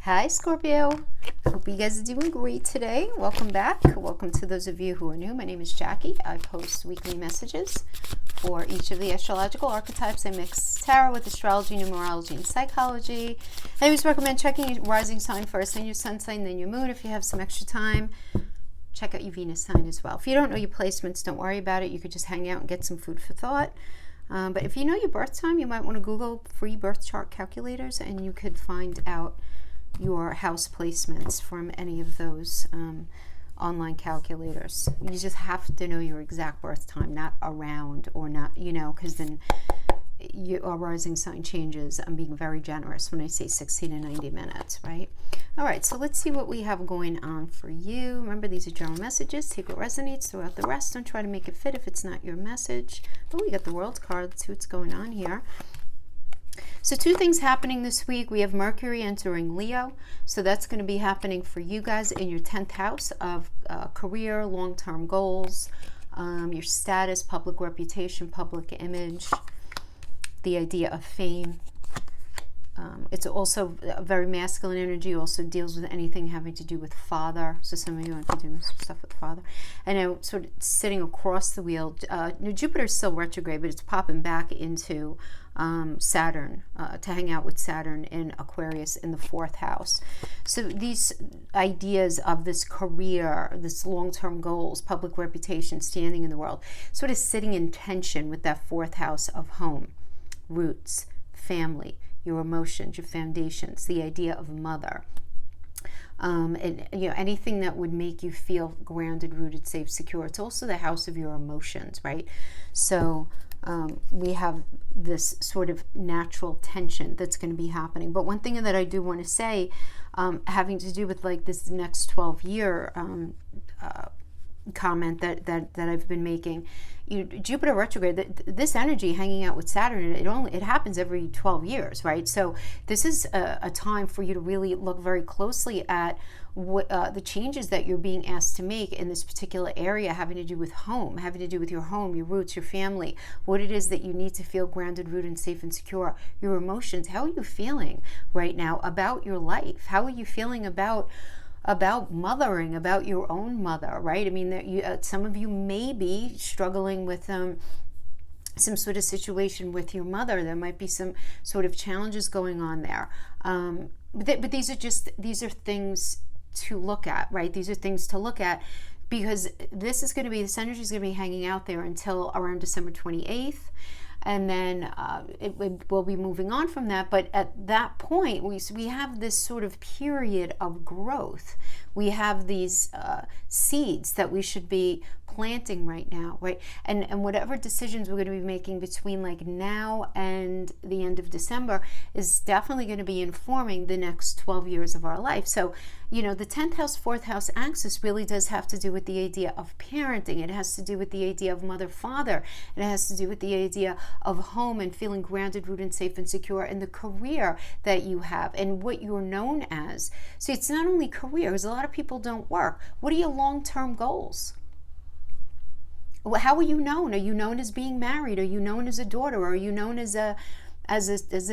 Hi Scorpio, hope you guys are doing great today. Welcome back. Welcome to those of you who are new. My name is Jackie. I post weekly messages for each of the astrological archetypes. I mix tarot with astrology, numerology, and psychology. I always recommend checking your rising sign first, then your sun sign, then your moon. If you have some extra time, check out your Venus sign as well. If you don't know your placements, don't worry about it. You could just hang out and get some food for thought. But if you know your birth time, you might want to Google free birth chart calculators and you could find out your house placements from any of those online calculators. You just have to know your exact birth time, not around or not, because then your rising sign changes. I'm being very generous when I say 60 to 90 minutes, right? All right, so let's see what we have going on for you. Remember, these are general messages. Take what resonates, throw out the rest. Don't try to make it fit if it's not your message. Oh, we got the World card. Let's see what's going on here. So two things happening this week. We have Mercury entering Leo. So that's going to be happening for you guys in your 10th house of career, long-term goals, your status, public reputation, public image, the idea of fame. It's also a very masculine energy, also deals with anything having to do with father. So some of you might be doing some stuff with father. And now sort of sitting across the wheel, Jupiter's still retrograde, but it's popping back into Saturn, to hang out with Saturn in Aquarius in the 4th house. So these ideas of this career, this long-term goals, public reputation, standing in the world, sort of sitting in tension with that 4th house of home, roots, family, your emotions, your foundations, the idea of mother. And anything that would make you feel grounded, rooted, safe, secure. It's also the house of your emotions, right? So we have this sort of natural tension that's going to be happening. But one thing that I do want to say, having to do with like this next 12-year comment that I've been making, Jupiter retrograde, this energy hanging out with Saturn, it happens every 12 years, right? So this is a time for you to really look very closely at what the changes that you're being asked to make in this particular area, having to do with home, having to do with your home, your roots, your family, what it is that you need to feel grounded, rooted, and safe and secure, your emotions. How are you feeling right now about your life? How are you feeling about mothering, about your own mother, right? I mean, some of you may be struggling with some sort of situation with your mother. There might be some sort of challenges going on there. But these are things to look at, right? These are things to look at because this energy is going to be hanging out there until around December 28th. And then it will be moving on from that. But at that point, we have this sort of period of growth. We have these seeds that we should be planting right now, right? And whatever decisions we're going to be making between like now and the end of December is definitely going to be informing the next 12 years of our life. So, the 10th house, 4th house axis really does have to do with the idea of parenting. It has to do with the idea of mother, father. It has to do with the idea of home and feeling grounded, rooted, safe, and secure, and the career that you have and what you're known as. So it's not only career, because a lot of people don't work. What are your long-term goals? How are you known? Are you known as being married? Are you known as a daughter? Are you known as a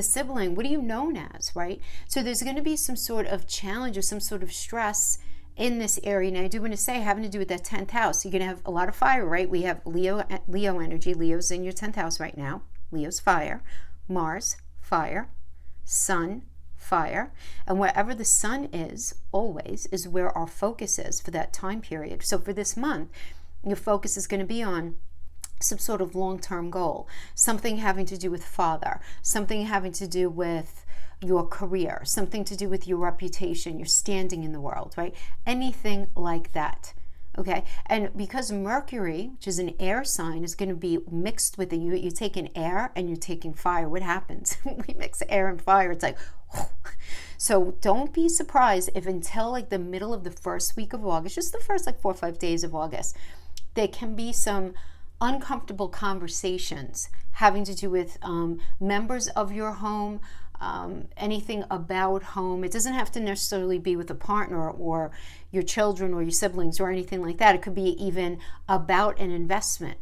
sibling? What are you known as, right? So there's going to be some sort of challenge or some sort of stress in this area. And I do want to say, having to do with that 10th house, you're going to have a lot of fire, right? We have Leo energy. Leo's in your 10th house right now. Leo's fire. Mars, fire. Sun, fire. And wherever the sun is, always, is where our focus is for that time period. So for this month, your focus is going to be on some sort of long-term goal, something having to do with father, something having to do with your career, something to do with your reputation, your standing in the world, right? Anything like that. Okay, and because Mercury, which is an air sign, is going to be mixed with it, you're taking air and you're taking fire. What happens? We mix air and fire. It's like, so don't be surprised if until like the middle of the first week of August, just the first like 4 or 5 days of August, there can be some uncomfortable conversations having to do with members of your home, anything about home. It doesn't have to necessarily be with a partner or your children or your siblings or anything like that. It could be even about an investment.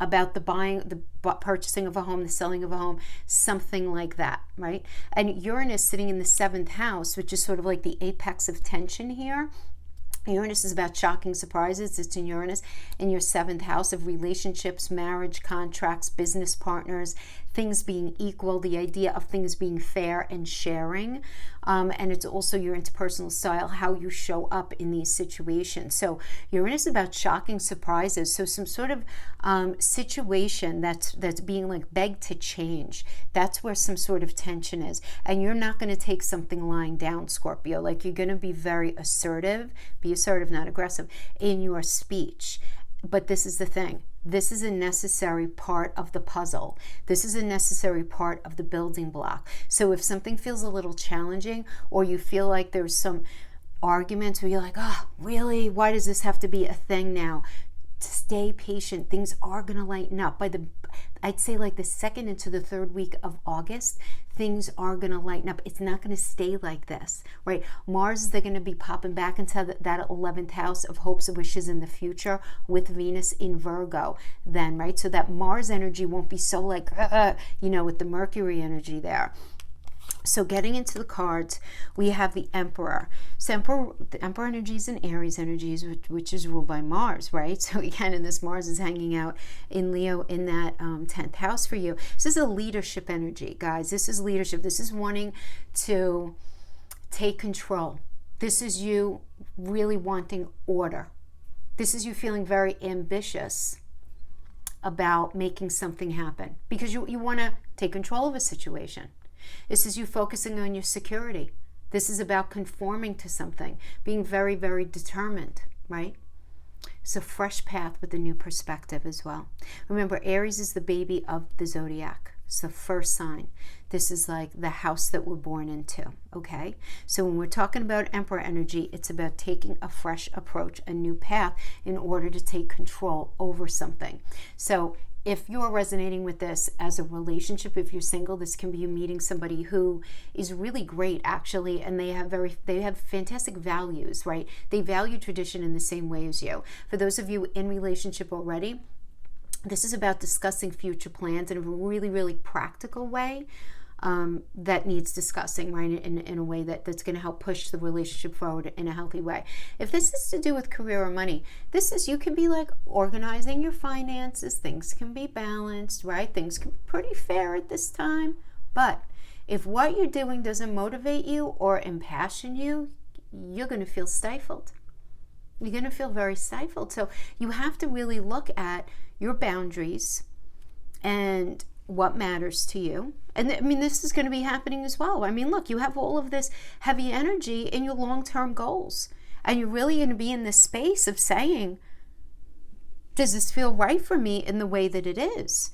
about the purchasing of a home, the selling of a home, something like that, right? And Uranus sitting in the 7th house, which is sort of like the apex of tension here. Uranus is about shocking surprises. It's in Uranus in your 7th house of relationships, marriage, contracts, business partners, things being equal, the idea of things being fair and sharing. And it's also your interpersonal style, how you show up in these situations. So Uranus is about shocking surprises. So some sort of situation that's being like begged to change. That's where some sort of tension is. And you're not going to take something lying down, Scorpio. Like, you're going to be very assertive. Be assertive, not aggressive, in your speech. But this is the thing. This is a necessary part of the puzzle. This is a necessary part of the building block. So if something feels a little challenging, or you feel like there's some arguments where you're like, oh, really? Why does this have to be a thing now? Stay patient. Things are going to lighten up. I'd say like the 2nd into the 3rd week of August, things are going to lighten up. It's not going to stay like this, right? Mars is going to be popping back into that 11th house of hopes and wishes in the future with Venus in Virgo then, right? So that Mars energy won't be so like, with the Mercury energy there. So getting into the cards, we have the Emperor. So the Emperor energy is an Aries energy, which is ruled by Mars, right? So again, and this Mars is hanging out in Leo in that 10th house for you. This is a leadership energy, guys. This is leadership. This is wanting to take control. This is you really wanting order. This is you feeling very ambitious about making something happen because you want to take control of a situation. This is you focusing on your security. This is about conforming to something, being very, very determined, right? It's a fresh path with a new perspective as well. Remember, Aries is the baby of the zodiac. It's the first sign. This is like the house that we're born into, okay? So when we're talking about Emperor energy, it's about taking a fresh approach, a new path in order to take control over something. So if you're resonating with this as a relationship, if you're single, this can be you meeting somebody who is really great actually, and they have fantastic values, right? They value tradition in the same way as you. For those of you in relationship already, this is about discussing future plans in a really, really practical way. That needs discussing, right, in a way that's going to help push the relationship forward in a healthy way. If this is to do with career or money, you can be like organizing your finances. Things can be balanced, right? Things can be pretty fair at this time. But if what you're doing doesn't motivate you or impassion you, you're going to feel stifled. You're going to feel very stifled. So you have to really look at your boundaries and what matters to you. And I mean, this is going to be happening as well. I mean, look, you have all of this heavy energy in your long-term goals. And you're really going to be in this space of saying, does this feel right for me in the way that it is?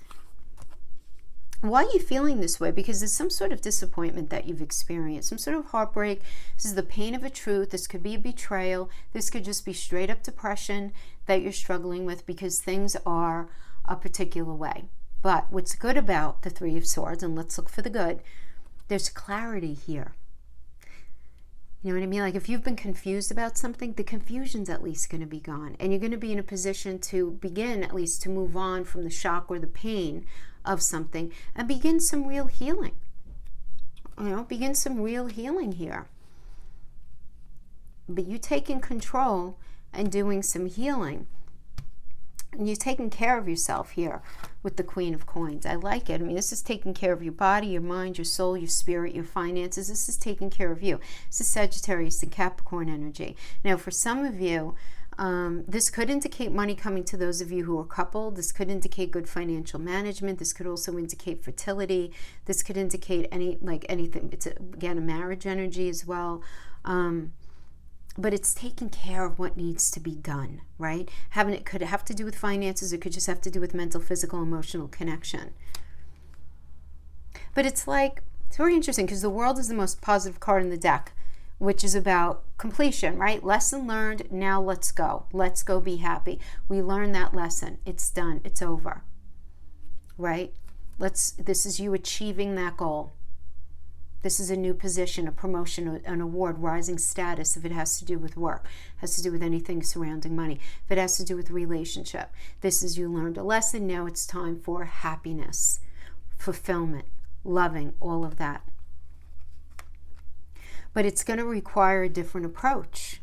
Why are you feeling this way? Because there's some sort of disappointment that you've experienced, some sort of heartbreak. This is the pain of a truth. This could be a betrayal. This could just be straight up depression that you're struggling with because things are a particular way. But what's good about the Three of Swords, and let's look for the good, there's clarity here. You know what I mean? Like if you've been confused about something, the confusion's at least going to be gone. And you're going to be in a position to begin at least to move on from the shock or the pain of something and begin some real healing. Begin some real healing here. But you taking control and doing some healing. And you're taking care of yourself here with the Queen of Coins. I like it. I mean, this is taking care of your body, your mind, your soul, your spirit, your finances. This is taking care of you. This is Sagittarius and Capricorn energy. Now, for some of you, this could indicate money coming to those of you who are coupled. This could indicate good financial management. This could also indicate fertility. This could indicate anything. It's, again, a marriage energy as well. But it's taking care of what needs to be done, right? It could have to do with finances. It could just have to do with mental, physical, emotional connection. But it's very interesting because the World is the most positive card in the deck, which is about completion, right? Lesson learned. Now let's go. Let's go be happy. We learned that lesson. It's done. It's over, right? This is you achieving that goal. This is a new position, a promotion, an award, rising status if it has to do with work, has to do with anything surrounding money. If it has to do with relationship, this is you learned a lesson, now it's time for happiness, fulfillment, loving, all of that. But it's going to require a different approach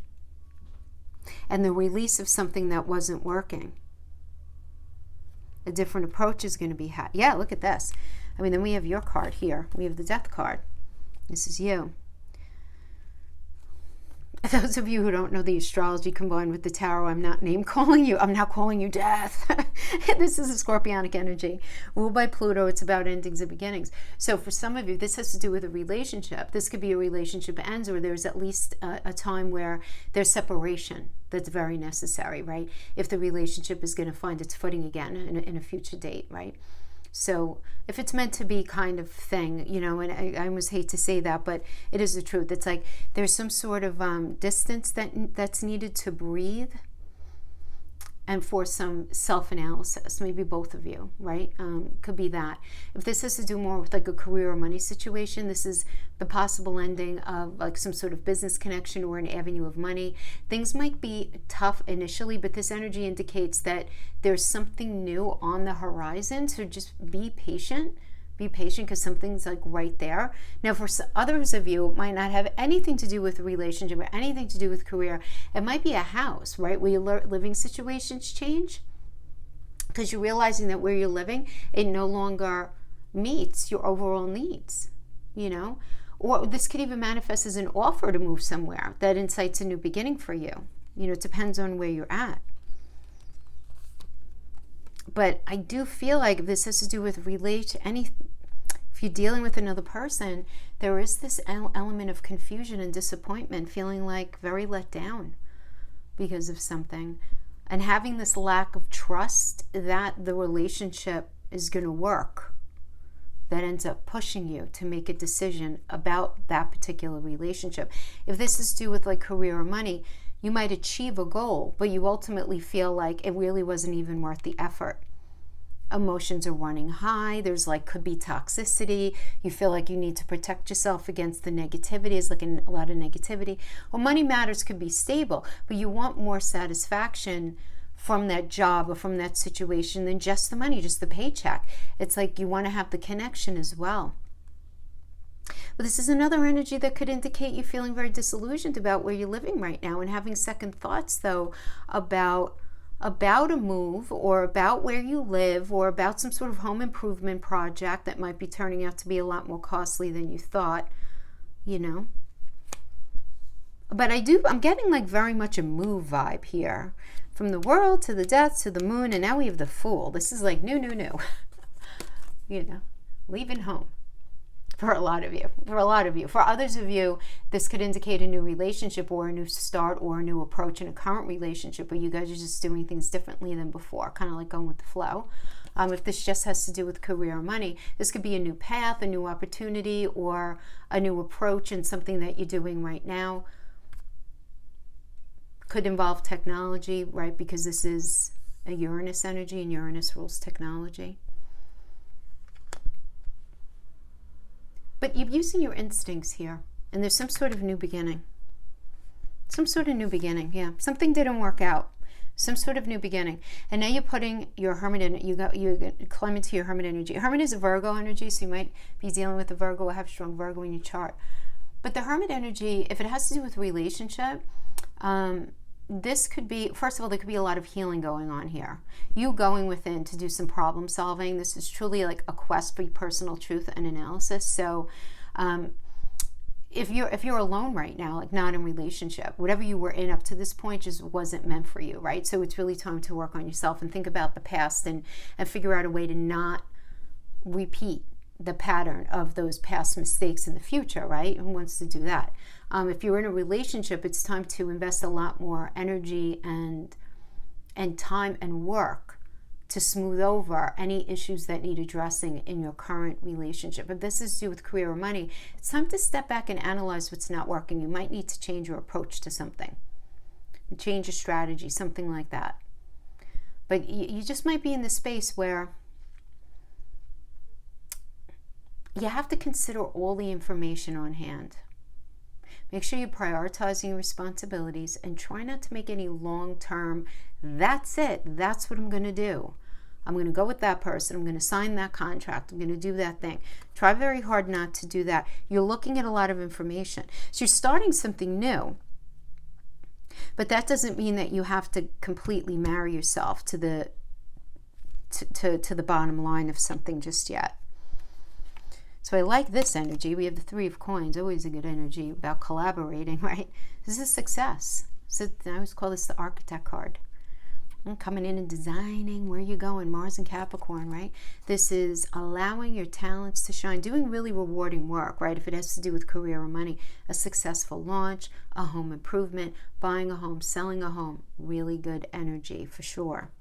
and the release of something that wasn't working. A different approach is going to be, yeah, look at this. I mean, then we have your card here. We have the Death card. This is you. Those of you who don't know the astrology combined with the tarot, I'm not name calling you. I'm not calling you death. This is a scorpionic energy ruled by Pluto. It's about endings and beginnings. So for some of you, this has to do with a relationship. This could be a relationship ends, or there's at least a time where there's separation that's very necessary, right? If the relationship is going to find its footing again in a future date, right? So if it's meant to be kind of thing, you know, and I almost hate to say that, but it is the truth. It's like there's some sort of distance that's needed to breathe and for some self-analysis, maybe both of you, right? Could be that. If this has to do more with like a career or money situation, this is the possible ending of like some sort of business connection or an avenue of money. Things might be tough initially, but this energy indicates that there's something new on the horizon. So just be patient. Be patient because something's like right there. Now, for others of you, it might not have anything to do with a relationship or anything to do with career. It might be a house, right? Where your living situations change because you're realizing that where you're living, it no longer meets your overall needs, you know? Or this could even manifest as an offer to move somewhere that incites a new beginning for you. You know, it depends on where you're at. But I do feel like this has to do with if you're dealing with another person, there is this element of confusion and disappointment, feeling like very let down because of something, and having this lack of trust that the relationship is going to work. That ends up pushing you to make a decision about that particular relationship. If this is to do with like career or money, you might achieve a goal, but you ultimately feel like it really wasn't even worth the effort. Emotions are running high. There's like, could be toxicity. You feel like you need to protect yourself against the negativity. It's like a lot of negativity. Well, money matters could be stable, but you want more satisfaction from that job or from that situation than just the money, just the paycheck. It's like you want to have the connection as well. But this is another energy that could indicate you feeling very disillusioned about where you're living right now and having second thoughts, though, about a move or about where you live or about some sort of home improvement project that might be turning out to be a lot more costly than you thought, you know. But I'm getting like very much a move vibe here. From the World to the Death to the Moon, and now we have the Fool. This is like new. You know, leaving home. For a lot of you. For others of you, this could indicate a new relationship or a new start or a new approach in a current relationship where you guys are just doing things differently than before, kind of like going with the flow. If this just has to do with career or money, this could be a new path, a new opportunity, or a new approach in something that you're doing right now. Could involve technology, right? Because this is a Uranus energy, and Uranus rules technology. But you're using your instincts here, and there's some sort of new beginning. Yeah. Something didn't work out. Some sort of new beginning. And now you're putting your Hermit in, you're climbing to your Hermit energy. Hermit is a Virgo energy, so you might be dealing with a Virgo or have strong Virgo in your chart. But the Hermit energy, if it has to do with relationship, this could be, first of all, there could be a lot of healing going on here. You going within to do some problem solving. This is truly like a quest for personal truth and analysis. So if you're alone right now, like not in relationship, whatever you were in up to this point just wasn't meant for you, right? So it's really time to work on yourself and think about the past and figure out a way to not repeat the pattern of those past mistakes in the future, right? Who wants to do that? If you're in a relationship, it's time to invest a lot more energy and time and work to smooth over any issues that need addressing in your current relationship. If this is to do with career or money, it's time to step back and analyze what's not working. You might need to change your approach to something, change your strategy, something like that. But you just might be in the space where you have to consider all the information on hand. Make sure you're prioritizing your responsibilities and try not to make any long-term, that's it, that's what I'm going to do. I'm going to go with that person. I'm going to sign that contract. I'm going to do that thing. Try very hard not to do that. You're looking at a lot of information. So you're starting something new. But that doesn't mean that you have to completely marry yourself to the bottom line of something just yet. So I like this energy. We have the Three of Coins, always a good energy about collaborating, right? This is success. So I always call this the architect card. Coming in and designing where you're going, Mars and Capricorn, right? This is allowing your talents to shine, doing really rewarding work, right? If it has to do with career or money, a successful launch, a home improvement, buying a home, selling a home, really good energy for sure.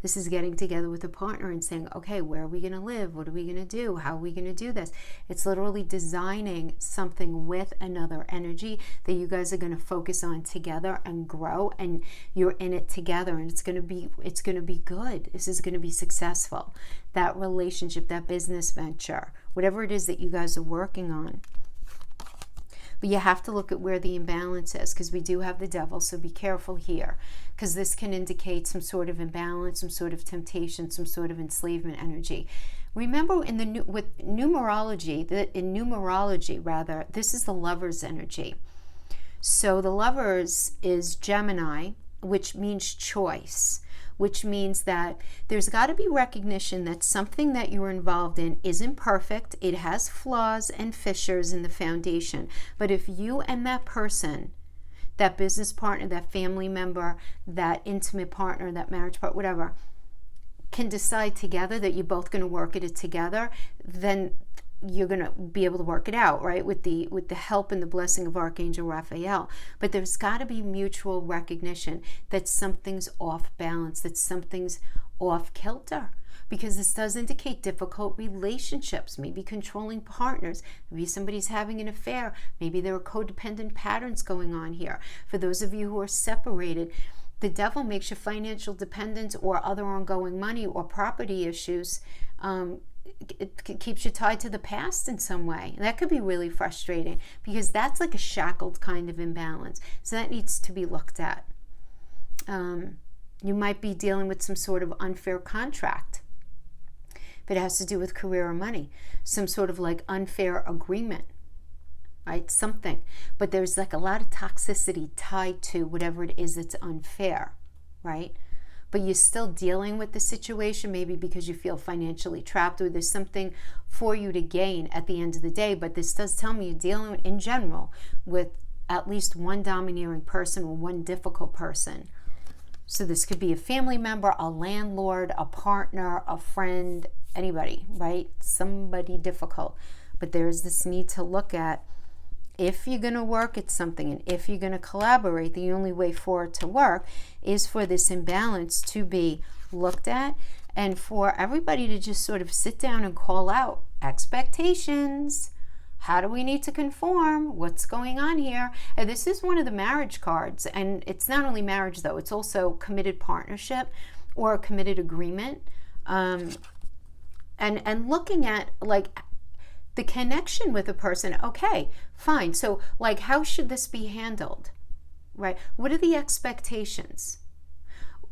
This is getting together with a partner and saying, okay, where are we going to live? What are we going to do? How are we going to do this? It's literally designing something with another energy that you guys are going to focus on together and grow, and you're in it together, and it's going to be good. This is going to be successful. That relationship, that business venture, whatever it is that you guys are working on. But you have to look at where the imbalance is, because we do have the devil, so be careful here, because this can indicate some sort of imbalance, some sort of temptation, some sort of enslavement energy. Remember with numerology, this is the Lover's energy. So the Lover's is Gemini, which means choice, which means that there's got to be recognition that something that you're involved in isn't perfect. It has flaws and fissures in the foundation. But if you and that person, that business partner, that family member, that intimate partner, that marriage partner, whatever, can decide together that you're both going to work at it together, then you're going to be able to work it out, right? With the help and the blessing of Archangel Raphael. But there's got to be mutual recognition that something's off balance, that something's off kilter, because this does indicate difficult relationships, maybe controlling partners, maybe somebody's having an affair, maybe there are codependent patterns going on here. For those of you who are separated, the devil makes you financial dependent or other ongoing money or property issues. It keeps you tied to the past in some way. And that could be really frustrating, because that's like a shackled kind of imbalance. So that needs to be looked at. You might be dealing with some sort of unfair contract. If it has to do with career or money, some sort of like unfair agreement, right? Something. But there's like a lot of toxicity tied to whatever it is that's unfair, right? But you're still dealing with the situation, maybe because you feel financially trapped, or there's something for you to gain at the end of the day. But this does tell me you're dealing in general with at least one domineering person or one difficult person. So this could be a family member, a landlord, a partner, a friend, anybody, right? Somebody difficult. But there's this need to look at, if you're going to work at something and if you're going to collaborate, the only way for it to work is for this imbalance to be looked at, and for everybody to just sort of sit down and call out expectations. How do we need to conform? What's going on here? And this is one of the marriage cards. And it's not only marriage, though. It's also committed partnership or a committed agreement. And looking at, like, the connection with a person. Okay, fine. So, like, how should this be handled, right? What are the expectations?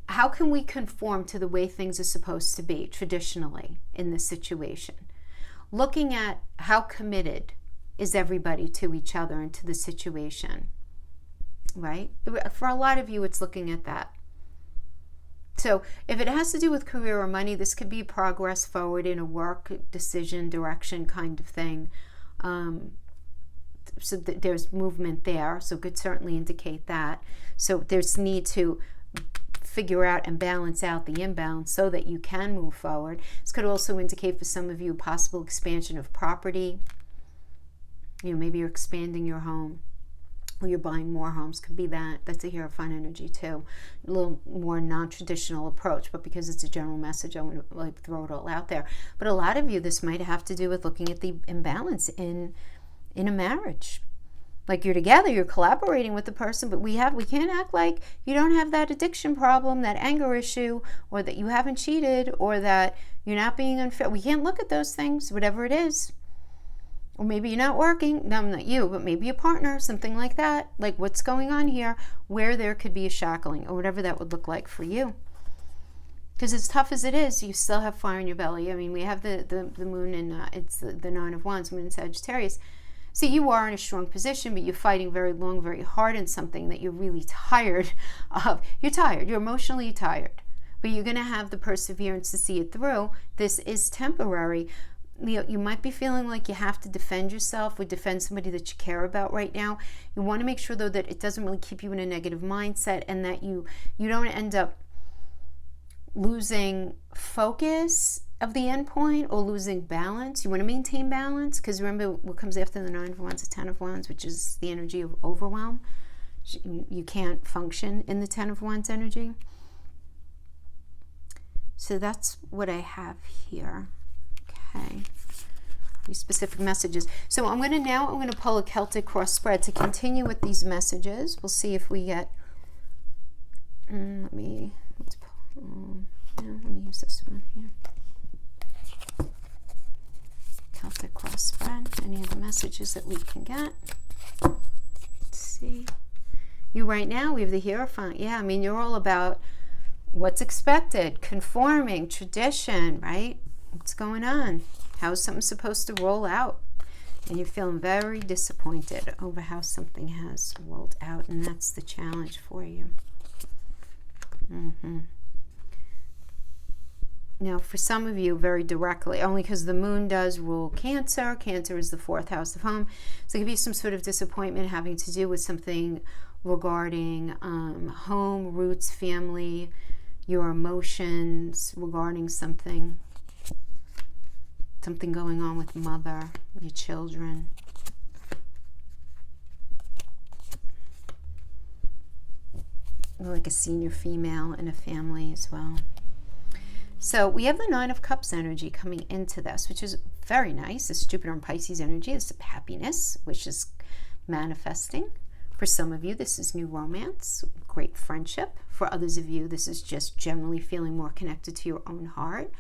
How can we conform to the way things are supposed to be traditionally in this situation? Looking at how committed is everybody to each other and to the situation, right? For a lot of you, it's looking at that. So if it has to do with career or money, this could be progress forward in a work decision, direction kind of thing. So there's movement there, so it could certainly indicate that. So there's need to figure out and balance out the imbalance so that you can move forward. This could also indicate for some of you possible expansion of property. You know, maybe you're expanding your home, or you're buying more homes. Could be that. That's a Hierophant energy too. A little more non-traditional approach, but because it's a general message, I want to like throw it all out there. But a lot of you, this might have to do with looking at the imbalance in a marriage. like you're together, you're collaborating with the person, but we can't act like you don't have that addiction problem, that anger issue, or that you haven't cheated, or that you're not being unfair. We can't look at those things, whatever it is. Or maybe you're not working. No, not you, but maybe a partner, something like that. Like what's going on here, where there could be a shackling, or whatever that would look like for you. Because as tough as it is, you still have fire in your belly. I mean, we have the moon in, it's the Nine of Wands, moon in Sagittarius. So you are in a strong position, but you're fighting very long, very hard in something that you're really tired of. You're tired. You're emotionally tired. But you're going to have the perseverance to see it through. This is temporary. You might be feeling like you have to defend yourself or defend somebody that you care about right now. You want to make sure, though, that it doesn't really keep you in a negative mindset, and that you don't end up losing focus of the end point or losing balance. You want to maintain balance, because remember what comes after the Nine of Wands, the Ten of Wands, which is the energy of overwhelm. You can't function in the Ten of Wands energy. So that's what I have here. Okay. These specific messages. So I'm going to pull a Celtic cross spread to continue with these messages. We'll see if we get let me use this one here. Celtic cross spread. Any of the messages that we can get. Let's see. You right now, we have the Hierophant. Yeah, I mean, you're all about what's expected, conforming, tradition, right? What's going on? How is something supposed to roll out? And you're feeling very disappointed over how something has rolled out, and that's the challenge for you. Now, for some of you, very directly, only because the moon does rule Cancer. Cancer is the 4th house of home. So it could be some sort of disappointment having to do with something regarding home, roots, family, your emotions, regarding something going on with mother, your children. Or like a senior female in a family as well. So we have the Nine of Cups energy coming into this, which is very nice. This Jupiter and Pisces energy is happiness, which is manifesting. For some of you, this is new romance, great friendship. For others of you, this is just generally feeling more connected to your own heart.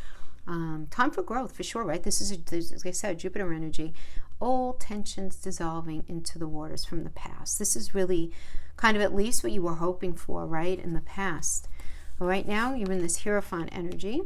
Time for growth, for sure, right? This is, as I said, Jupiter energy. Old tensions dissolving into the waters from the past. This is really kind of at least what you were hoping for, right, in the past. Right now, you're in this Hierophant energy.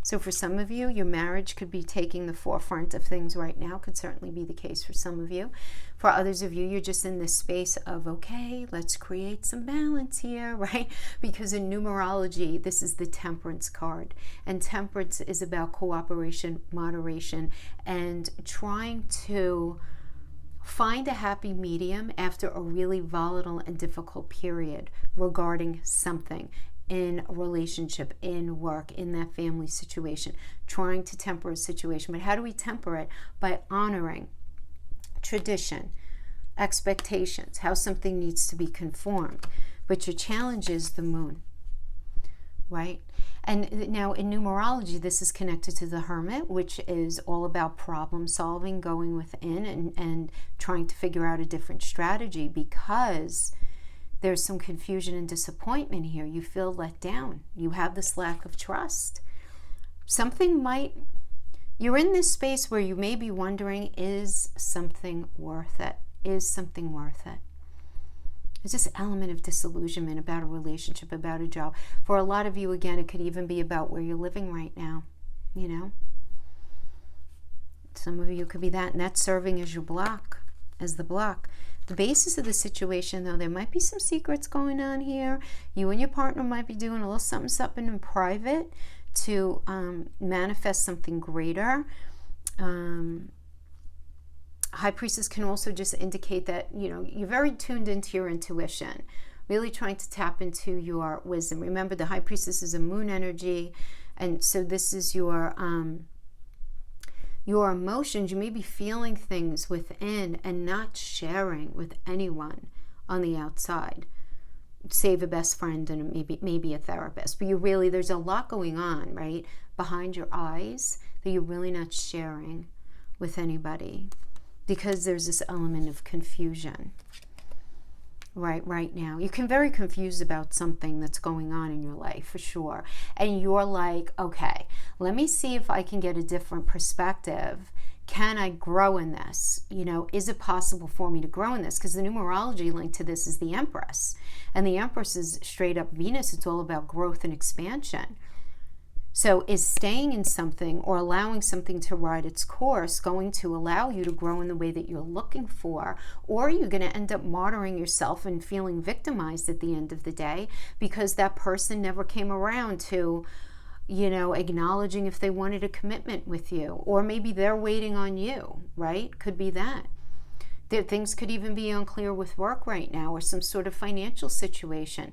So for some of you, your marriage could be taking the forefront of things right now. Could certainly be the case for some of you. For others of you, you're just in this space of, okay, let's create some balance here, right? Because in numerology, this is the Temperance card. And Temperance is about cooperation, moderation, and trying to find a happy medium after a really volatile and difficult period regarding something. In a relationship, in work, in that family situation, trying to temper a situation. But how do we temper it? By honoring tradition, expectations, how something needs to be conformed. But your challenge is the moon, right? And now in numerology, this is connected to the Hermit, which is all about problem solving, going within and trying to figure out a different strategy, because there's some confusion and disappointment here. You feel let down. You have this lack of trust. You're in this space where you may be wondering, is something worth it? Is something worth it? There's this element of disillusionment about a relationship, about a job. For a lot of you, again, it could even be about where you're living right now, you know? Some of you could be that, and that's serving as your block, as the block. The basis of the situation, though, there might be some secrets going on here. You and your partner might be doing a little something in private to manifest something greater. High Priestess can also just indicate that, you know, you're very tuned into your intuition, really trying to tap into your wisdom. Remember, the High Priestess is a moon energy, and so this is your emotions. You may be feeling things within and not sharing with anyone on the outside, save a best friend and maybe a therapist. But there's a lot going on, right, behind your eyes that you're really not sharing with anybody. because there's this element of confusion. Right now. You can be very confused about something that's going on in your life, for sure. And you're like, okay, let me see if I can get a different perspective. Can I grow in this? You know, is it possible for me to grow in this? Because the numerology linked to this is the Empress. And the Empress is straight up Venus. It's all about growth and expansion. So is staying in something or allowing something to ride its course going to allow you to grow in the way that you're looking for? Or are you going to end up martyring yourself and feeling victimized at the end of the day because that person never came around to, you know, acknowledging if they wanted a commitment with you? Or maybe they're waiting on you, right? Could be that. Things could even be unclear with work right now, or some sort of financial situation.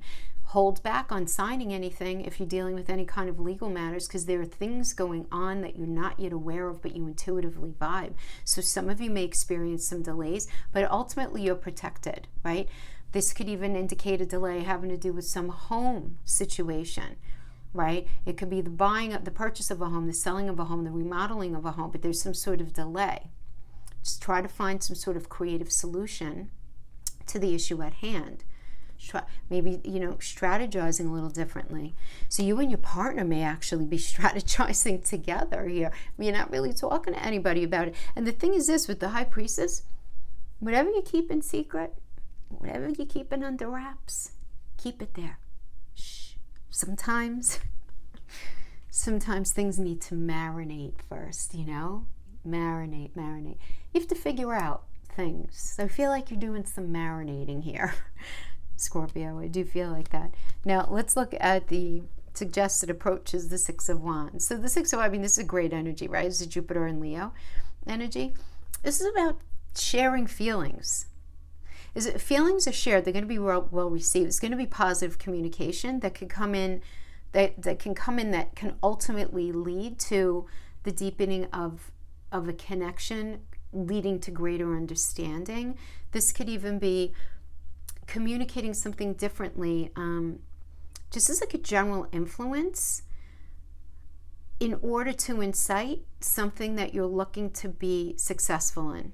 Hold back on signing anything if you're dealing with any kind of legal matters, because there are things going on that you're not yet aware of, but you intuitively vibe. So some of you may experience some delays, but ultimately you're protected, right? This could even indicate a delay having to do with some home situation, right? It could be the purchase of a home, the selling of a home, the remodeling of a home, but there's some sort of delay. Just try to find some sort of creative solution to the issue at hand. Maybe, you know, strategizing a little differently. So you and your partner may actually be strategizing together here. You're not really talking to anybody about it. And the thing is this, with the High Priestess, whatever you keep in secret, whatever you keep in under wraps, keep it there. Shh. Sometimes things need to marinate first, you know? Marinate. You have to figure out things. I feel like you're doing some marinating here. Scorpio, I do feel like that. Now, let's look at the suggested approaches, the Six of Wands. So the Six of Wands, I mean, this is a great energy, right? It's a Jupiter and Leo energy. This is about sharing feelings. Feelings are shared. They're going to be well received. It's going to be positive communication that can come in, that can ultimately lead to the deepening of a connection, leading to greater understanding. This could even be communicating something differently, just as like a general influence in order to incite something that you're looking to be successful in.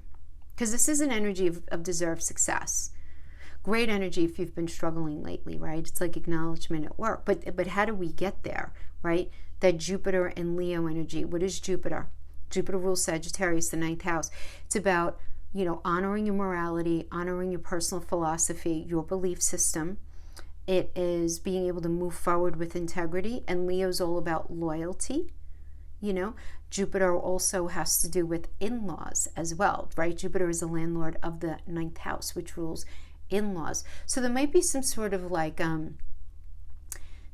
Because this is an energy of deserved success. Great energy if you've been struggling lately, right? It's like acknowledgement at work. But how do we get there, right? That Jupiter and Leo energy. What is Jupiter? Jupiter rules Sagittarius, the 9th house. It's about, you know, honoring your morality, honoring your personal philosophy, your belief system. It is being able to move forward with integrity. And Leo's all about loyalty. You know, Jupiter also has to do with in-laws as well, right? Jupiter is the landlord of the 9th house, which rules in-laws. So there might be some sort of like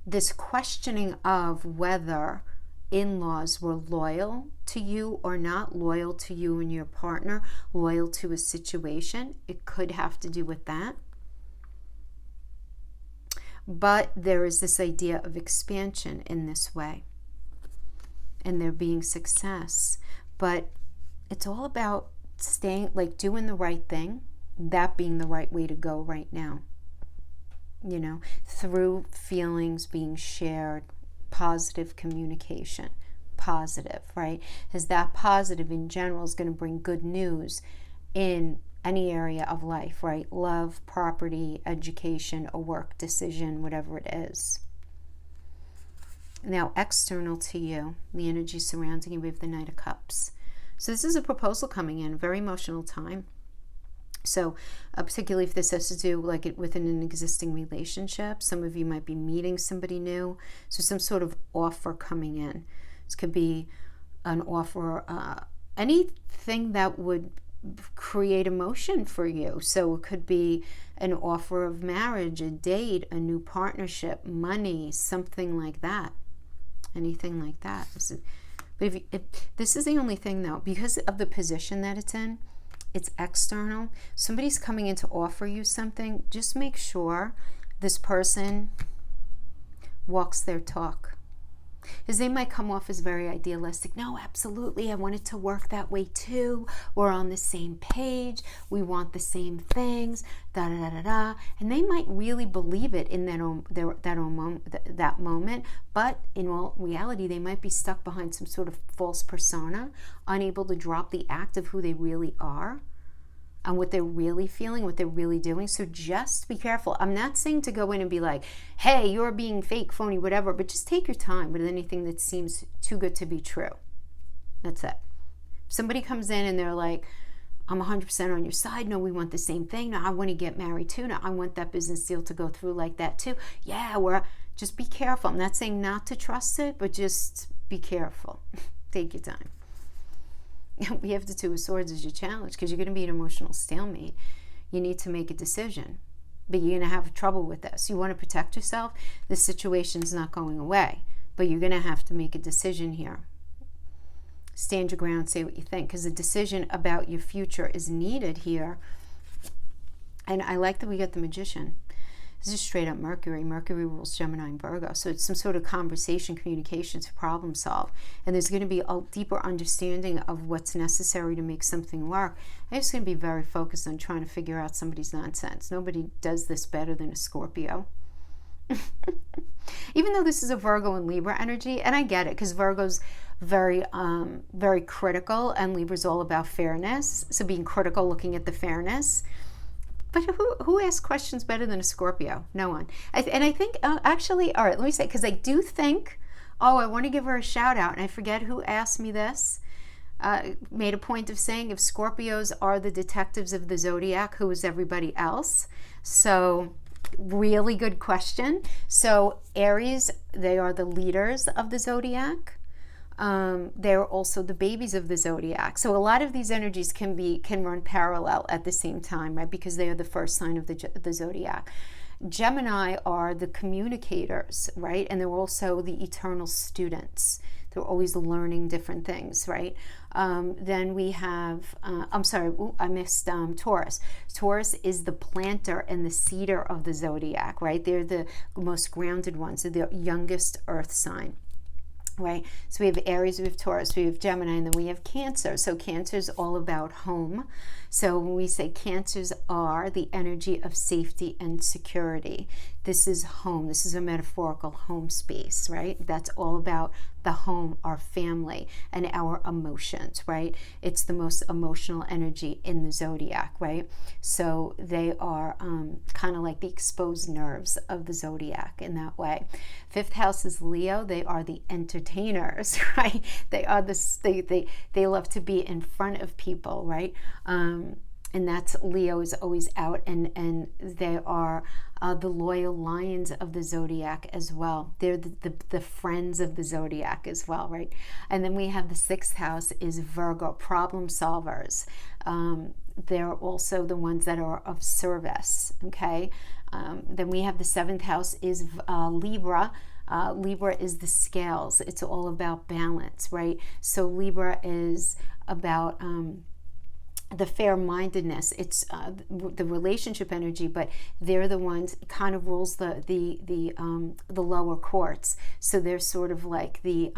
this questioning of whether in-laws were loyal to you or not, loyal to you and your partner, loyal to a situation. It could have to do with that. But there is this idea of expansion in this way, and there being success. But it's all about staying, like doing the right thing, that being the right way to go right now. You know, through feelings being shared, positive communication, positive, right? Because that positive in general is going to bring good news in any area of life, right? Love, property, education, a work decision, whatever it is. Now, external to you, the energy surrounding you, we have the Knight of Cups. So this is a proposal coming in, very emotional time. So particularly if this has to do like it within an existing relationship, some of you might be meeting somebody new. So some sort of offer coming in. This could be an offer, anything that would create emotion for you. So it could be an offer of marriage, a date, a new partnership, money, something like that. Anything like that. But if this is the only thing though, because of the position that it's in, it's external. Somebody's coming in to offer you something. Just make sure this person walks their talk. Because they might come off as very idealistic. No, absolutely. I want it to work that way too. We're on the same page. We want the same things. Da da da da da. And they might really believe it in that moment. But in all reality, they might be stuck behind some sort of false persona, unable to drop the act of who they really are. on what they're really feeling, what they're really doing. So just be careful. I'm not saying to go in and be like, hey, you're being fake, phony, whatever, but just take your time with anything that seems too good to be true. That's it. Somebody comes in and they're like, I'm 100% on your side. No, we want the same thing. No, I want to get married too. No, I want that business deal to go through like that too. Yeah, just be careful. I'm not saying not to trust it, but just be careful. Take your time. We have the Two of Swords as your challenge because you're going to be an emotional stalemate. You need to make a decision, but you're going to have trouble with this. You want to protect yourself. The situation's not going away, but you're going to have to make a decision here. Stand your ground, say what you think, because a decision about your future is needed here. And I like that we get the Magician. This is straight up Mercury. Mercury rules Gemini and Virgo. So it's some sort of conversation, communication to problem solve. And there's going to be a deeper understanding of what's necessary to make something work. I'm just going to be very focused on trying to figure out somebody's nonsense. Nobody does this better than a Scorpio. Even though this is a Virgo and Libra energy, and I get it, because Virgo's very critical, and Libra's all about fairness. So being critical, looking at the fairness. But who asks questions better than a Scorpio? No one. And I think, actually, all right, let me say, because I do think, I want to give her a shout out, and I forget who asked me this, made a point of saying if Scorpios are the detectives of the zodiac, who is everybody else? So really good question. So Aries, they are the leaders of the zodiac. They're also the babies of the zodiac. So a lot of these energies can run parallel at the same time, right? Because they are the first sign of the zodiac. Gemini are the communicators, right? And they're also the eternal students. They're always learning different things, right? Then we have, I missed Taurus. Taurus is the planter and the seeder of the zodiac, right? They're the most grounded ones. They're the youngest earth sign. Right, so we have Aries, we have Taurus, we have Gemini, and then we have Cancer. So Cancer is all about home. So when we say Cancers are the energy of safety and security, this is home. This is a metaphorical home space, right? That's all about the home, our family, and our emotions, right? It's the most emotional energy in the zodiac, right? So they are kind of like the exposed nerves of the zodiac in that way. Fifth house is Leo. They are the entertainers, right? They are they love to be in front of people, right? And that's Leo is always out, and they are the loyal lions of the zodiac as well. They're the friends of the zodiac as well, right? And then we have the sixth house is Virgo, problem solvers. They're also the ones that are of service, okay? Then we have the seventh house is Libra. Libra is the scales. It's all about balance, right? So Libra is about the fair-mindedness. It's the relationship energy, but they're the ones kind of rules the lower courts. So they're sort of like the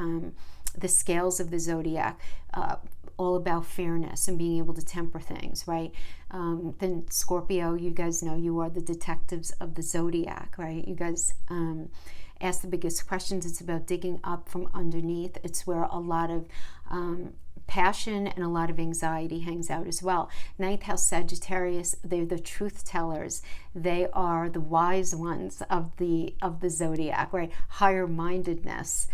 scales of the zodiac, all about fairness and being able to temper things, right? Then Scorpio, you guys know you are the detectives of the zodiac, right? You guys ask the biggest questions. It's about digging up from underneath. It's where a lot of passion and a lot of anxiety hangs out as well. Ninth house Sagittarius, they're the truth tellers. They are the wise ones of the zodiac, right? Higher mindedness.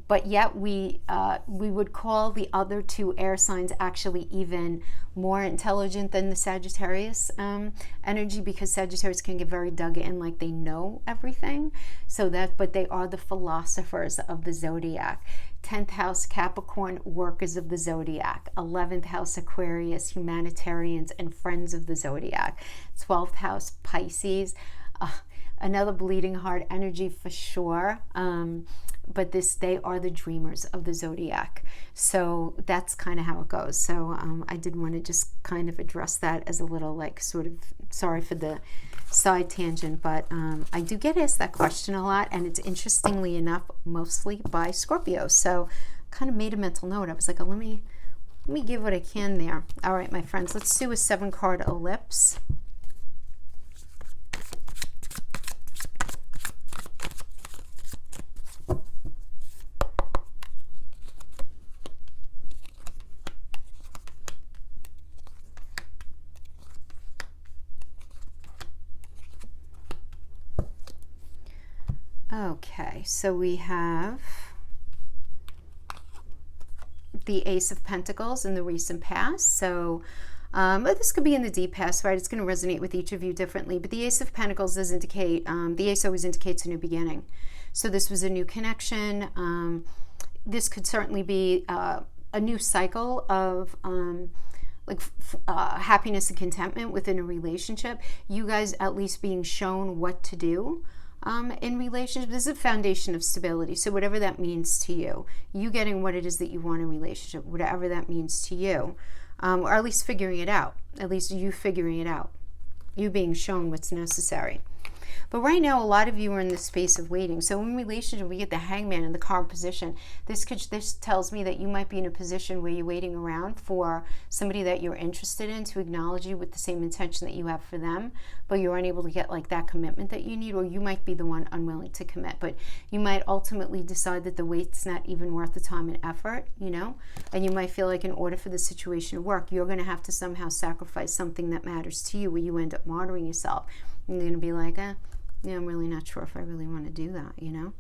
But yet we would call the other two air signs actually even more intelligent than the Sagittarius energy, because Sagittarius can get very dug in, like they know everything. But they are the philosophers of the zodiac. 10th house Capricorn, workers of the zodiac. 11th house Aquarius, humanitarians and friends of the zodiac. 12th house Pisces, another bleeding heart energy for sure. But they are the dreamers of the zodiac. So that's kind of how it goes. So I did want to just kind of address that as a little, like, sort of, sorry for the side tangent, but I do get asked that question a lot, and it's interestingly enough mostly by Scorpio. So kind of made a mental note. I was like, let me give what I can there. All right, my friends, let's do a 7-card ellipse. Okay, so we have the Ace of Pentacles in the recent past. So but this could be in the deep past, right? It's going to resonate with each of you differently. But the Ace of Pentacles does indicate, the Ace always indicates a new beginning. So this was a new connection. This could certainly be a new cycle of happiness and contentment within a relationship. You guys at least being shown what to do in relationship. This is a foundation of stability. So whatever that means to you, you getting what it is that you want in a relationship, whatever that means to you, or at least figuring it out, at least you figuring it out, you being shown what's necessary. But right now, a lot of you are in the space of waiting. So in relationship, we get the Hangman in the current position. This tells me that you might be in a position where you're waiting around for somebody that you're interested in to acknowledge you with the same intention that you have for them, but you're unable to get like that commitment that you need, or you might be the one unwilling to commit. But you might ultimately decide that the wait's not even worth the time and effort, you know? And you might feel like in order for the situation to work, you're going to have to somehow sacrifice something that matters to you, where you end up martyring yourself. And you're going to be like, yeah, I'm really not sure if I really want to do that, you know?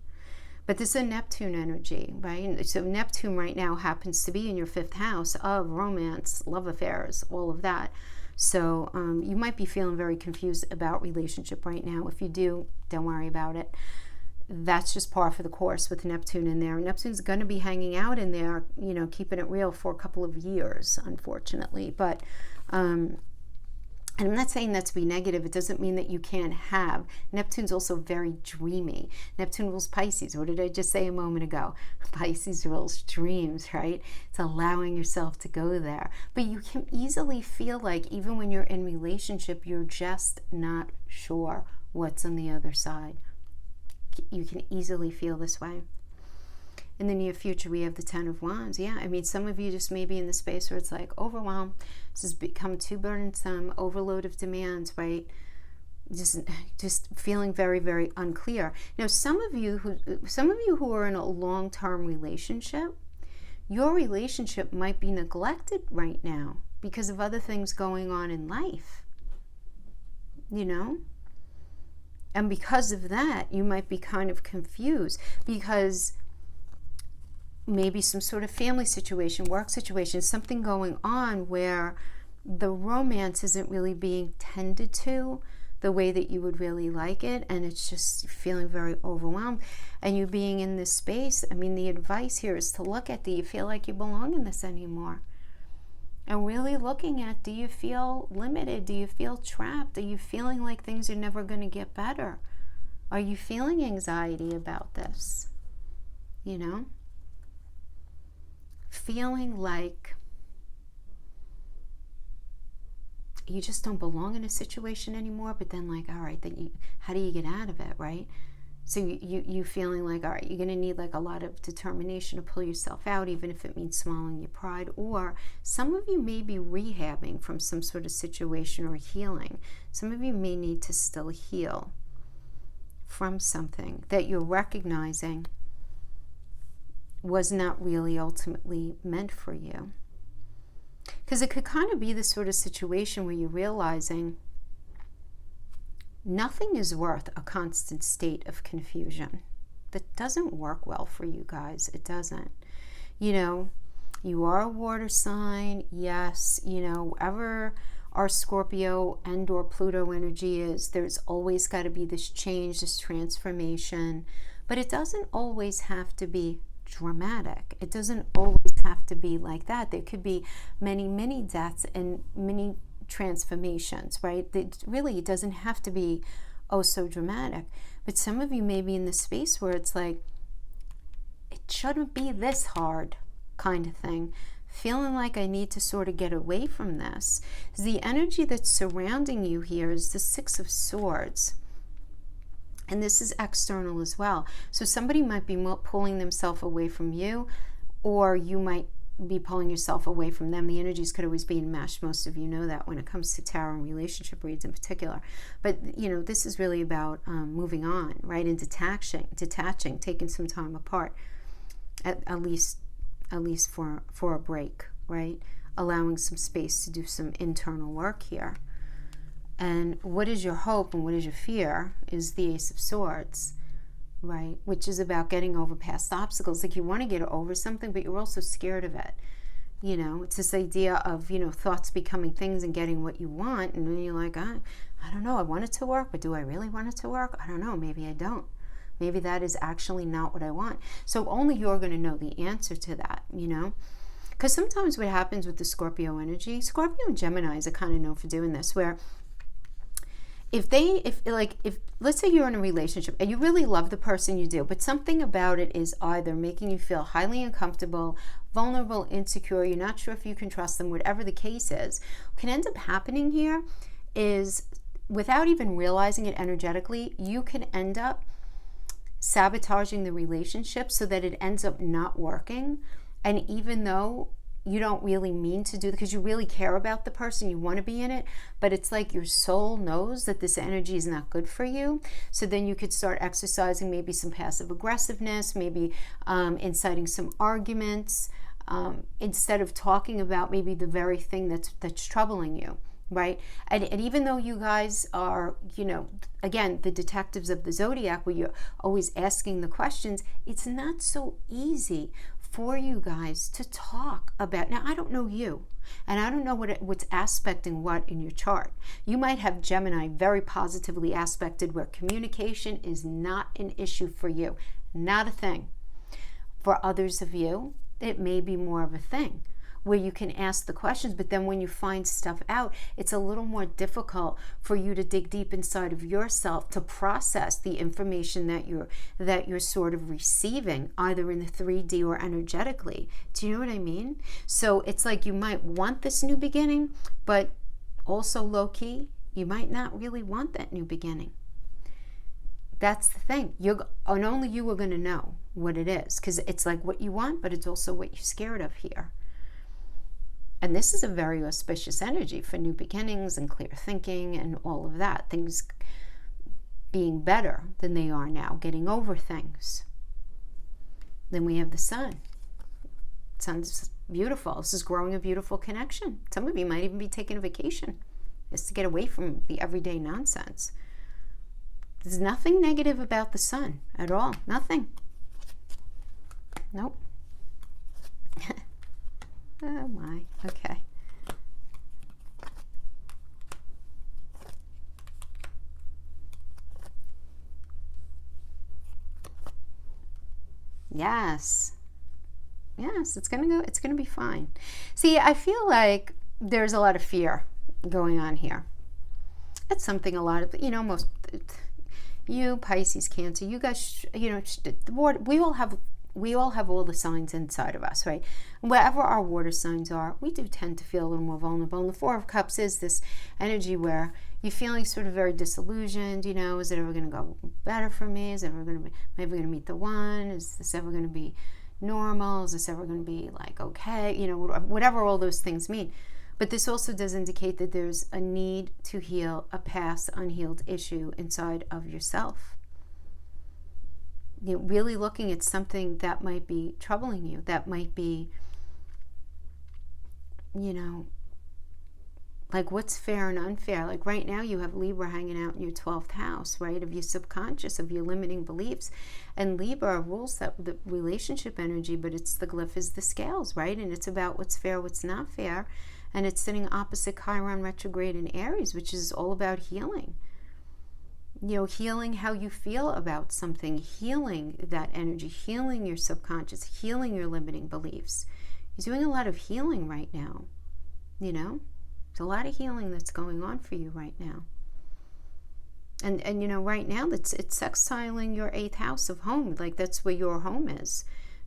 But this is a Neptune energy, right? So Neptune right now happens to be in your 5th house of romance, love affairs, all of that. So you might be feeling very confused about relationship right now. If you do, don't worry about it. That's just par for the course with Neptune in there. Neptune's going to be hanging out in there, you know, keeping it real for a couple of years, unfortunately. But and I'm not saying that to be negative. It doesn't mean that you can't have. Neptune's also very dreamy. Neptune rules Pisces. What did I just say a moment ago? Pisces rules dreams, right? It's allowing yourself to go there. But you can easily feel like even when you're in relationship, you're just not sure what's on the other side. You can easily feel this way. In the near future, we have the 10 of Wands. Yeah, I mean, some of you just may be in the space where it's like overwhelmed. This has become too burdensome, overload of demands, right? Just feeling very, very unclear. Now, some of you who are in a long-term relationship, your relationship might be neglected right now because of other things going on in life, you know? And because of that, you might be kind of confused because maybe some sort of family situation, work situation, something going on where the romance isn't really being tended to the way that you would really like it, and it's just feeling very overwhelmed. And you being in this space, I mean, the advice here is to look at, do you feel like you belong in this anymore? And really looking at, do you feel limited? Do you feel trapped? Are you feeling like things are never going to get better? Are you feeling anxiety about this? You know? Feeling like you just don't belong in a situation anymore, but then like, all right, then how do you get out of it, right? So you feeling like, all right, you're going to need like a lot of determination to pull yourself out, even if it means swallowing your pride. Or some of you may be rehabbing from some sort of situation or healing. Some of you may need to still heal from something that you're recognizing was not really ultimately meant for you. Because it could kind of be this sort of situation where you're realizing nothing is worth a constant state of confusion. That doesn't work well for you guys. It doesn't. You know, you are a water sign. Yes, you know, whatever our Scorpio and or Pluto energy is, there's always got to be this change, this transformation. But it doesn't always have to be dramatic. It doesn't always have to be like that. There could be many, many deaths and many transformations, right? It doesn't have to be oh so dramatic. But some of you may be in the space where it's like, it shouldn't be this hard kind of thing. Feeling like I need to sort of get away from this. The energy that's surrounding you here is the 6 of Swords. And this is external as well. So somebody might be pulling themselves away from you, or you might be pulling yourself away from them. The energies could always be enmeshed. Most of you know that when it comes to tarot and relationship reads in particular. But, you know, this is really about moving on, right? And detaching, taking some time apart, at least for a break, right? Allowing some space to do some internal work here. And what is your hope and what is your fear is the Ace of Swords. right? Which is about getting over past obstacles. Like you want to get over something, but you're also scared of it. You know, it's this idea of, you know, thoughts becoming things and getting what you want. And then you're like, I don't know, I want it to work, but do I really want it to work? I don't know, maybe I don't. Maybe that is actually not what I want. So only you're going to know the answer to that, you know? Because sometimes what happens with the Scorpio energy, Scorpio and Geminis are kind of known for doing this, where if let's say you're in a relationship and you really love the person you do, but something about it is either making you feel highly uncomfortable, vulnerable, insecure, you're not sure if you can trust them, whatever the case is, what can end up happening here is, without even realizing it energetically, you can end up sabotaging the relationship so that it ends up not working. And even though you don't really mean to do it, because you really care about the person, you want to be in it, but it's like your soul knows that this energy is not good for you. So then you could start exercising maybe some passive aggressiveness, maybe inciting some arguments, instead of talking about maybe the very thing that's troubling you, right? And even though you guys are, you know, again, the detectives of the zodiac, where you're always asking the questions, it's not so easy for you guys to talk about. Now, I don't know you, and I don't know what's aspecting what in your chart. You might have Gemini very positively aspected, where communication is not an issue for you, not a thing. For others of you, it may be more of a thing, where you can ask the questions, but then when you find stuff out, it's a little more difficult for you to dig deep inside of yourself to process the information that you're sort of receiving, either in the 3D or energetically. Do you know what I mean? So it's like you might want this new beginning, but also low-key, you might not really want that new beginning. That's the thing. And only you are going to know what it is, because it's like what you want, but it's also what you're scared of here. And this is a very auspicious energy for new beginnings and clear thinking and all of that. Things being better than they are now, getting over things. Then we have the sun. Sun's beautiful. This is growing a beautiful connection. Some of you might even be taking a vacation just to get away from the everyday nonsense. There's nothing negative about the sun at all. Nothing. Nope. Oh my, okay. Yes, it's gonna be fine. See, I feel like there's a lot of fear going on here. It's something a lot of, you know, most, you, Pisces, Cancer, you guys, you know, we all have all the signs inside of us, right? Wherever our water signs are, we do tend to feel a little more vulnerable. And the Four of Cups is this energy where you're feeling sort of very disillusioned. You know, is it ever going to go better for me? Am I ever going to meet the one? Is this ever going to be normal? Is this ever going to be like, okay? You know, whatever all those things mean. But this also does indicate that there's a need to heal a past unhealed issue inside of yourself. You know, really looking at something that might be troubling you, that might be, you know, like what's fair and unfair. Like right now you have Libra hanging out in your 12th house, right, of your subconscious, of your limiting beliefs. And Libra rules that the relationship energy, but it's the glyph is the scales, right? And it's about what's fair, what's not fair. And it's sitting opposite Chiron retrograde in Aries, which is all about healing. You know, healing how you feel about something, healing that energy, healing your subconscious, healing your limiting beliefs. You're doing a lot of healing right now, you know? There's a lot of healing that's going on for you right now. And you know, right now it's sextiling your 8th house of home. Like that's where your home is.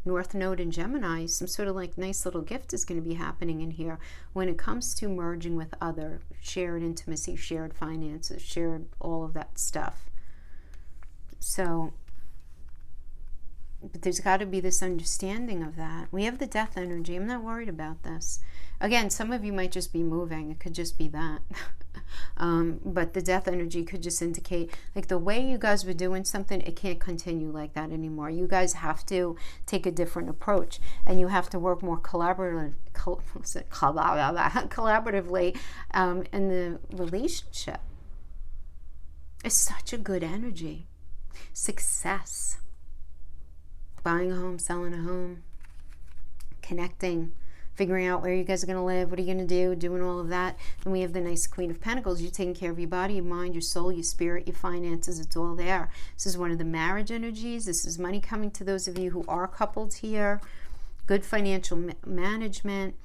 North Node in Gemini, some sort of like nice little gift is going to be happening in here when it comes to merging with other, shared intimacy, shared finances, shared all of that stuff. So, but there's got to be this understanding of that. We have the death energy. I'm not worried about this. Again, some of you might just be moving. It could just be that. But the death energy could just indicate like the way you guys were doing something, it can't continue like that anymore. You guys have to take a different approach, and you have to work more collaboratively in the relationship. It's such a good energy. Success. buying a home, selling a home, connecting, figuring out where you guys are going to live, what are you going to do, doing all of that. And we have the nice Queen of Pentacles. You're taking care of your body, your mind, your soul, your spirit, your finances. It's all there. This is one of the marriage energies. This is money coming to those of you who are coupled here. Good financial management.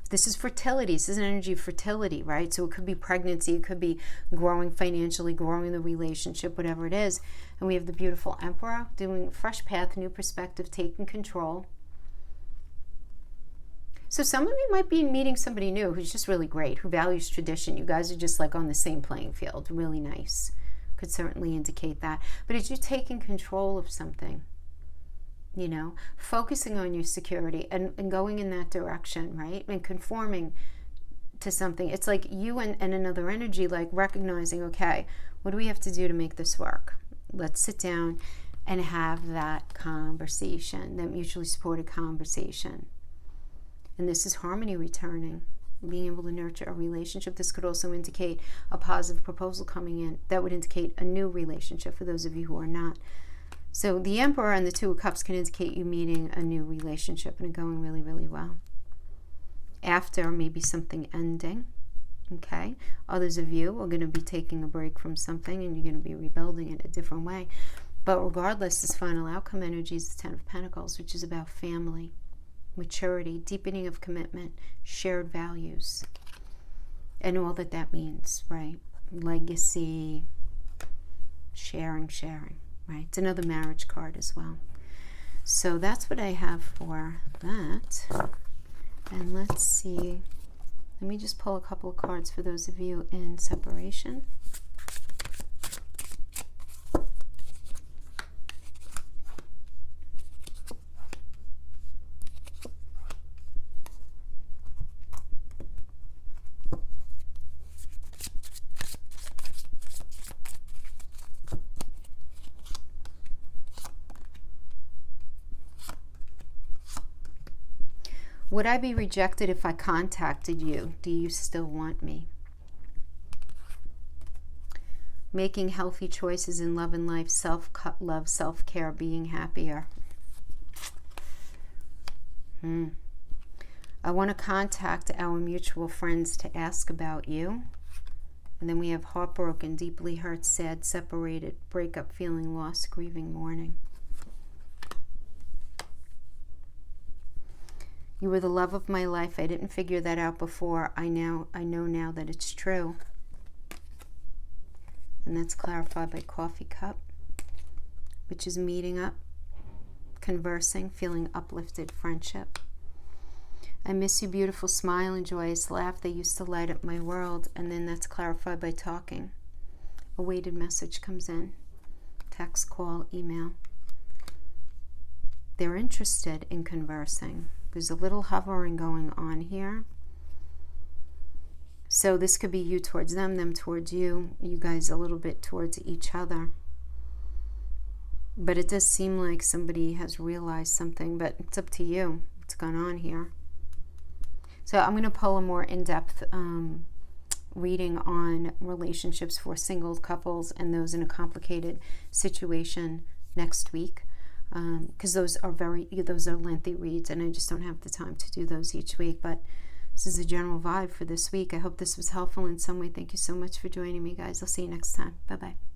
This is fertility. This is an energy of fertility, right? So it could be pregnancy. It could be growing financially, growing the relationship, whatever it is. And we have the beautiful Emperor doing fresh path, new perspective, taking control. So some of you might be meeting somebody new who's just really great, who values tradition. You guys are just like on the same playing field. Really nice. Could certainly indicate that. But it's you taking control of something, you know, focusing on your security and going in that direction, right? And conforming to something. It's like you and another energy, like recognizing, okay, what do we have to do to make this work? Let's sit down and have that conversation, that mutually supported conversation. And this is harmony returning, being able to nurture a relationship. This could also indicate a positive proposal coming in. That would indicate a new relationship for those of you who are not. So the Emperor and the Two of Cups can indicate you meeting a new relationship and it going really, really well. After maybe something ending, okay? Others of you are going to be taking a break from something and you're going to be rebuilding it a different way. But regardless, this final outcome energy is the Ten of Pentacles, which is about family, maturity, deepening of commitment, shared values, and all that that means, right? Legacy, sharing, right? It's another marriage card as well. So that's what I have for that. And let's see. Let me just pull a couple of cards for those of you in separation. Would I be rejected if I contacted you? Do you still want me? Making healthy choices in love and life, self-love, self-care, being happier. I want to contact our mutual friends to ask about you. And then we have heartbroken, deeply hurt, sad, separated, breakup, feeling lost, grieving, mourning. You were the love of my life. I didn't figure that out before. I know now that it's true. And that's clarified by Coffee Cup, which is meeting up, conversing, feeling uplifted, friendship. I miss you, beautiful smile and joyous laugh. They used to light up my world. And then that's clarified by talking. A weighted message comes in. Text, call, email. They're interested in conversing. There's a little hovering going on here. So this could be you towards them, them towards you, you guys a little bit towards each other. But it does seem like somebody has realized something, but it's up to you what's going on here. So I'm going to pull a more in-depth reading on relationships for single couples and those in a complicated situation next week. Because those are lengthy reads and I just don't have the time to do those each week. But this is a general vibe for this week. I hope this was helpful in some way. Thank you so much for joining me, guys. I'll see you next time. Bye-bye.